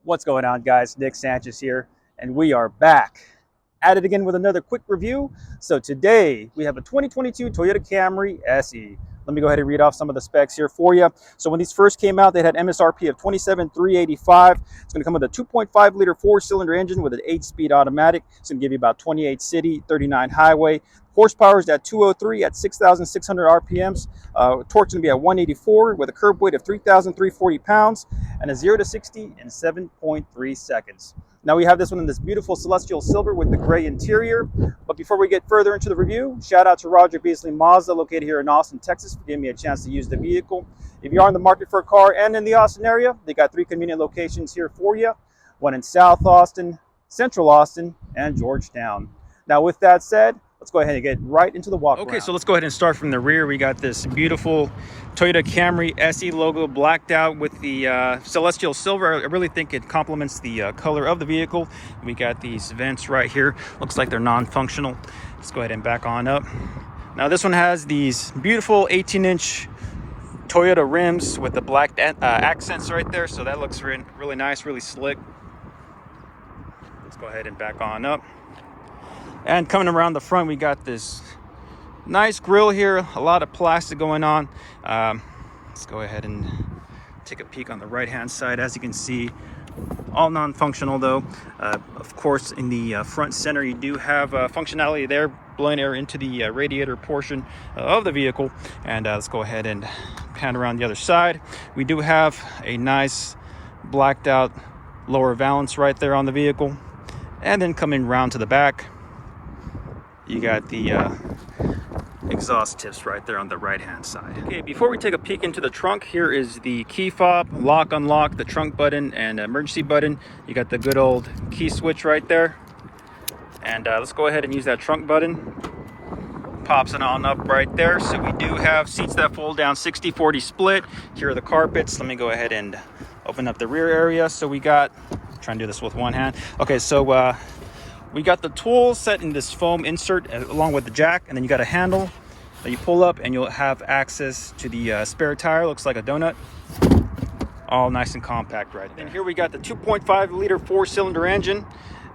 What's going on, guys? Nick Sanchez here, and we are back at it again with another quick review. So today we have a 2022 Toyota Camry SE. Let me go ahead and read off some of the specs here for you. So when these first came out, they had MSRP of $27,385. It's going to come with a 2.5 liter four-cylinder engine with an 8-speed automatic. It's going to give you about 28 city, 39 highway. Horsepower is at 203 at 6,600 RPMs. Torque's going to be at 184 with a curb weight of 3,340 pounds and a 0 to 60 in 7.3 seconds. Now we have this one in this beautiful celestial silver with the gray interior. But before we get further into the review, shout out to Roger Beasley Mazda, located here in Austin, Texas, for giving me a chance to use the vehicle. If you are in the market for a car and in the Austin area, they got 3 convenient locations here for you. One in South Austin, Central Austin, and Georgetown. Now with that said, let's go ahead and get right into the walk around. So let's go ahead and start from the rear. We got this beautiful Toyota Camry SE logo blacked out with the celestial silver. I really think it complements the color of the vehicle. We got these vents right here. Looks like they're non-functional. Let's go ahead and back on up. Now this one has these beautiful 18-inch Toyota rims with the black accents right there. So that looks really nice, really slick. Let's go ahead and back on up. And coming around the front, we got this nice grille here, a lot of plastic going on. Let's go ahead and take a peek on the right-hand side. As you can see, all non-functional though. Of course, in the front center, you do have functionality there, blowing air into the radiator portion of the vehicle. And let's go ahead and pan around the other side. We do have a nice blacked out lower valance right there on the vehicle. And then coming around to the back, you got the exhaust tips right there on the right hand side. Okay, before we take a peek into the trunk, here is the key fob, lock, unlock, the trunk button, and emergency button. You got the good old key switch right there. And let's go ahead and use that trunk button. Pops it on up right there. So we do have seats that fold down 60-40 split. Here are the carpets. Let me go ahead and open up the rear area. So we got, try and do this with one hand. Okay, so we got the tools set in this foam insert along with the jack, and then you got a handle that you pull up and you'll have access to the spare tire. Looks like a donut. All nice and compact right there. And here we got the 2.5 liter four-cylinder engine,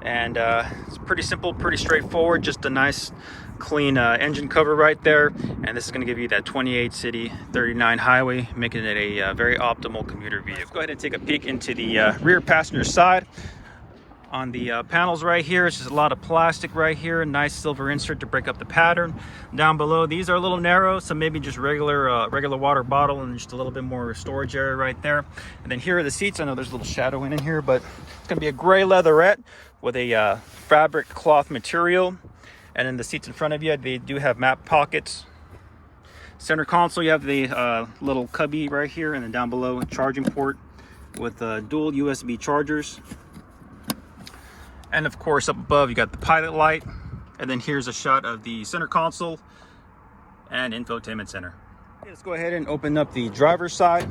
and it's pretty simple, pretty straightforward. Just a nice clean engine cover right there, and this is going to give you that 28 city, 39 highway, making it a very optimal commuter vehicle. Let's go ahead and take a peek into the rear passenger side. On the panels right here, it's just a lot of plastic right here, a nice silver insert to break up the pattern. Down below, these are a little narrow, so maybe just regular water bottle and just a little bit more storage area right there. And then here are the seats. I know there's a little shadow in here, but it's gonna be a gray leatherette with a fabric cloth material. And then the seats in front of you, they do have map pockets. Center console, you have the little cubby right here, and then down below, a charging port with dual USB chargers. And of course, up above, you got the pilot light. And then here's a shot of the center console and infotainment center. Okay, let's go ahead and open up the driver's side.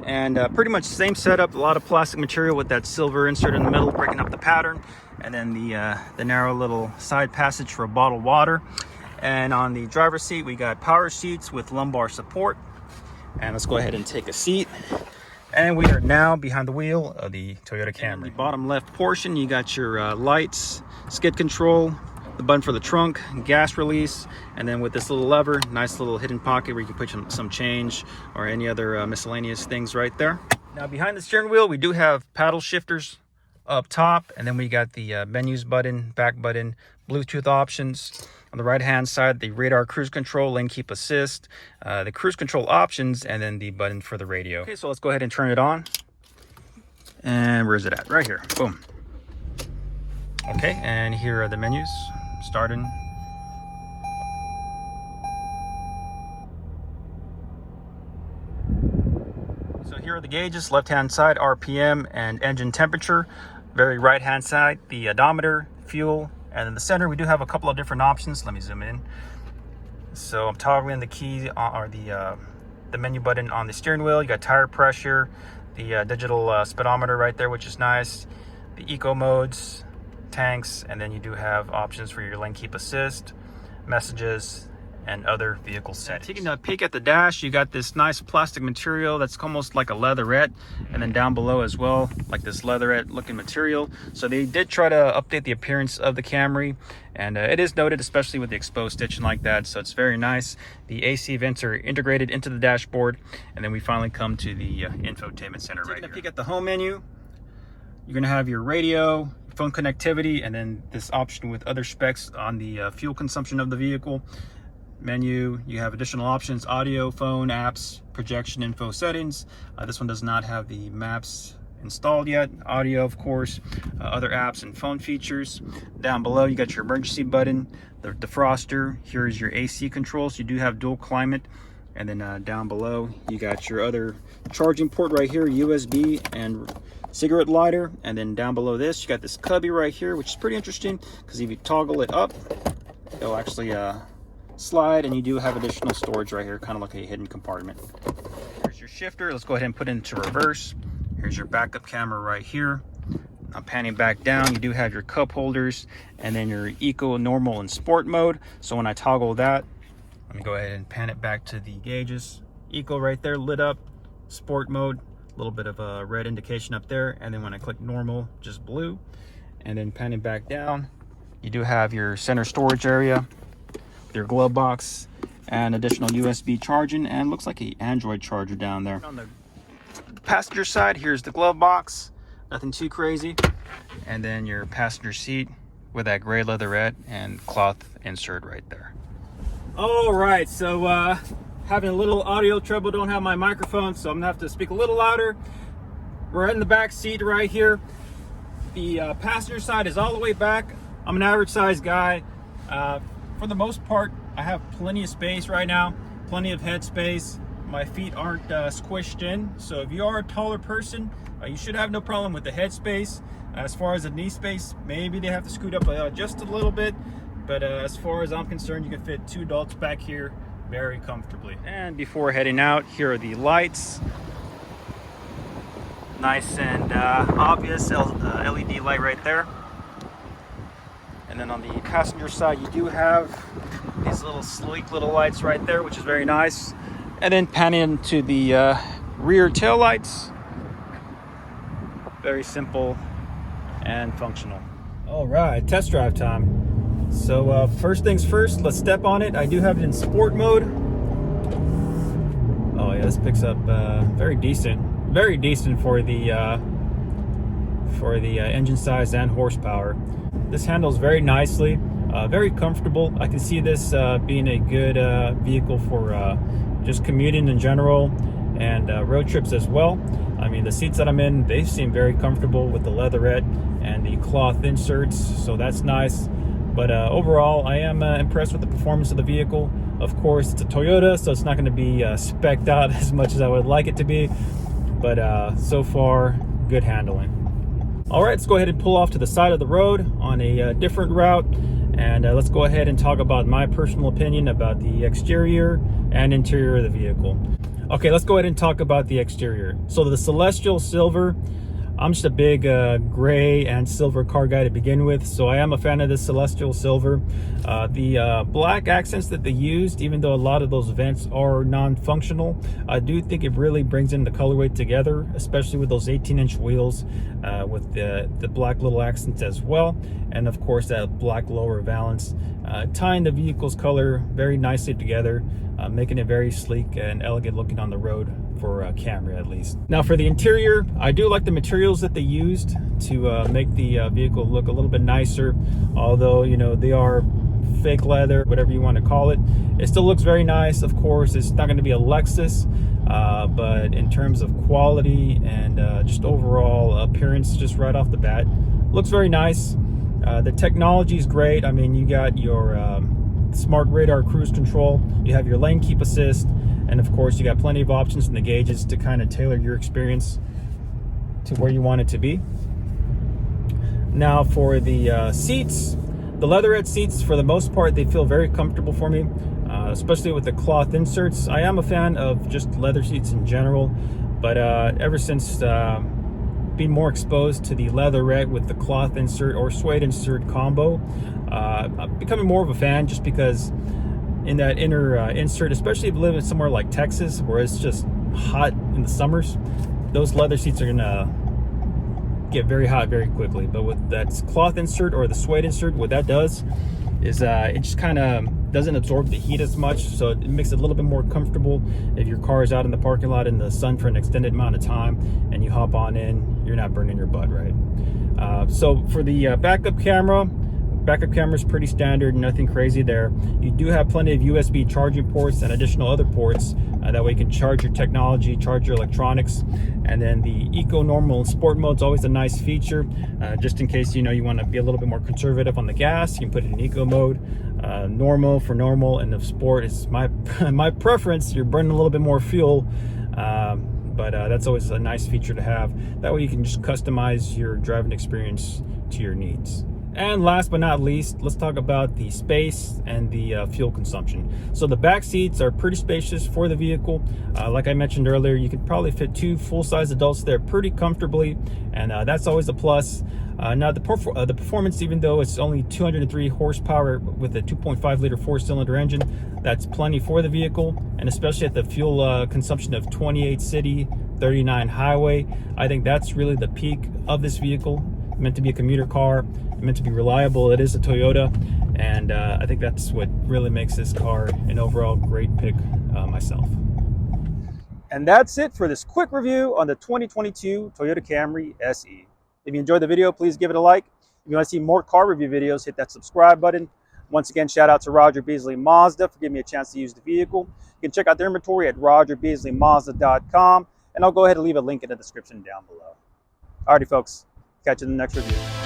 And pretty much same setup, a lot of plastic material with that silver insert in the middle, breaking up the pattern. And then the narrow little side passage for a bottled water. And on the driver's seat, we got power seats with lumbar support. And let's go ahead and take a seat. And we are now behind the wheel of the Toyota Camry. In the bottom left portion, you got your lights, skid control, the button for the trunk, gas release, and then with this little lever, nice little hidden pocket where you can put some change or any other miscellaneous things right there. Now behind the steering wheel, we do have paddle shifters up top, and then we got the menus button, back button, Bluetooth options. On the right hand side, the radar cruise control, lane keep assist, the cruise control options, and then the button for the radio. Okay, so let's go ahead and turn it on. And where is it at? Right here. Boom. Okay, and here are the menus. Starting. So here are the gauges. Left hand side, RPM and engine temperature. Very right hand side, the odometer, fuel. And in the center, we do have a couple of different options. Let me zoom in. So I'm toggling the key or the menu button on the steering wheel. You got tire pressure, the digital speedometer right there, which is nice. The eco modes, tanks, and then you do have options for your lane keep assist, messages, and other vehicle settings. Taking a peek at the dash, you got this nice plastic material that's almost like a leatherette, and then down below as well, like this leatherette looking material. So they did try to update the appearance of the Camry, and it is noted, especially with the exposed stitching like that, so it's very nice. The AC vents are integrated into the dashboard, and then we finally come to the infotainment center right here. Taking a peek at the home menu, you're gonna have your radio, phone connectivity, and then this option with other specs on the fuel consumption of the vehicle. Menu, you have additional options: audio, phone, apps, projection, info, settings. This one does not have the maps installed yet. Audio, of course, other apps and phone features. Down below, you got your emergency button, the defroster. Here's your AC controls. You do have dual climate. And then down below, you got your other charging port right here, USB and cigarette lighter. And then down below this, you got this cubby right here, which is pretty interesting because if you toggle it up, it'll actually slide, and you do have additional storage right here, kind of like a hidden compartment. Here's your shifter. Let's go ahead and put it into reverse. Here's your backup camera right here. Now panning back down, you do have your cup holders, and then your eco, normal, and sport mode. So when I toggle that, let me go ahead and pan it back to the gauges. Eco right there lit up, sport mode, a little bit of a red indication up there, and then when I click normal, just blue. And then panning back down, you do have your center storage area, your glove box, and additional USB charging, and looks like an Android charger down there. On the passenger side, here's the glove box, nothing too crazy, and then your passenger seat with that gray leatherette and cloth insert right there. All right, so having a little audio trouble, don't have my microphone, so I'm gonna have to speak a little louder. We're in the back seat right here. The passenger side is all the way back. I'm an average sized guy. For the most part, I have plenty of space right now, plenty of head space. My feet aren't squished in, so if you are a taller person, you should have no problem with the head space. As far as the knee space, maybe they have to scoot up just a little bit, but as far as I'm concerned, you can fit 2 adults back here very comfortably. And before heading out, here are the lights. Nice and obvious LED light right there. And then on the passenger side, you do have these little sleek little lights right there, which is very nice. And then panning to the rear tail lights. Very simple and functional. All right, test drive time. So first things first, let's step on it. I do have it in sport mode. Oh yeah, this picks up very decent for the engine size and horsepower. This handles very nicely, very comfortable. I can see this being a good vehicle for just commuting in general and road trips as well. I mean, the seats that I'm in, they seem very comfortable with the leatherette and the cloth inserts, so that's nice. But overall, I am impressed with the performance of the vehicle. Of course, it's a Toyota, so it's not going to be spec'd out as much as I would like it to be. But so far, good handling. All right, let's go ahead and pull off to the side of the road on a different route. And let's go ahead and talk about my personal opinion about the exterior and interior of the vehicle. Okay, let's go ahead and talk about the exterior. So the Celestial Silver, I'm just a big gray and silver car guy to begin with, so I am a fan of the Celestial Silver. The black accents that they used, even though a lot of those vents are non-functional, I do think it really brings in the colorway together, especially with those 18-inch wheels with the black little accents as well, and of course that black lower valance, tying the vehicle's color very nicely together, making it very sleek and elegant looking on the road for Camry at least. Now for the interior, I do like the materials that they used to make the vehicle look a little bit nicer, although you know they are fake leather, whatever you want to call it. It still looks very nice. Of course, it's not going to be a Lexus, but in terms of quality and just overall appearance, just right off the bat, looks very nice. The technology is great. I mean, you got your smart radar cruise control, you have your lane keep assist, and of course you got plenty of options in the gauges to kind of tailor your experience to where you want it to be. Now for the seats, the leatherette seats, for the most part, they feel very comfortable for me, especially with the cloth inserts. I am a fan of just leather seats in general, but ever since being more exposed to the leatherette with the cloth insert or suede insert combo, I'm becoming more of a fan, just because in that inner insert, especially if you live in somewhere like Texas where it's just hot in the summers. Those leather seats are gonna get very hot very quickly. But with that cloth insert or the suede insert, what that does is it just kind of doesn't absorb the heat as much, so it makes it a little bit more comfortable if your car is out in the parking lot in the sun for an extended amount of time and you hop on in, you're not burning your butt, right? So for the backup camera is pretty standard, nothing crazy there. You do have plenty of USB charging ports and additional other ports, that way you can charge your technology, charge your electronics. And then the eco, normal, and sport mode is always a nice feature, just in case you want to be a little bit more conservative on the gas. You can put it in eco mode. Normal for normal, and if sport is my preference, you're burning a little bit more fuel, but that's always a nice feature to have. That way you can just customize your driving experience to your needs. And last but not least, let's talk about the space and the fuel consumption. So the back seats are pretty spacious for the vehicle. Like I mentioned earlier, you could probably fit 2 full-size adults there pretty comfortably, and that's always a plus. Now the performance, even though it's only 203 horsepower with a 2.5 liter 4-cylinder engine, that's plenty for the vehicle, and especially at the fuel consumption of 28 city, 39 highway. I think that's really the peak of this vehicle. Meant to be a commuter car, meant to be reliable. It is a Toyota, and I think that's what really makes this car an overall great pick myself. And that's it for this quick review on the 2022 Toyota Camry SE. If you enjoyed the video, please give it a like. If you want to see more car review videos, hit that subscribe button. Once again, shout out to Roger Beasley Mazda for giving me a chance to use the vehicle. You can check out their inventory at rogerbeasleymazda.com, and I'll go ahead and leave a link in the description down below. Alrighty, folks. Catch you in the next review.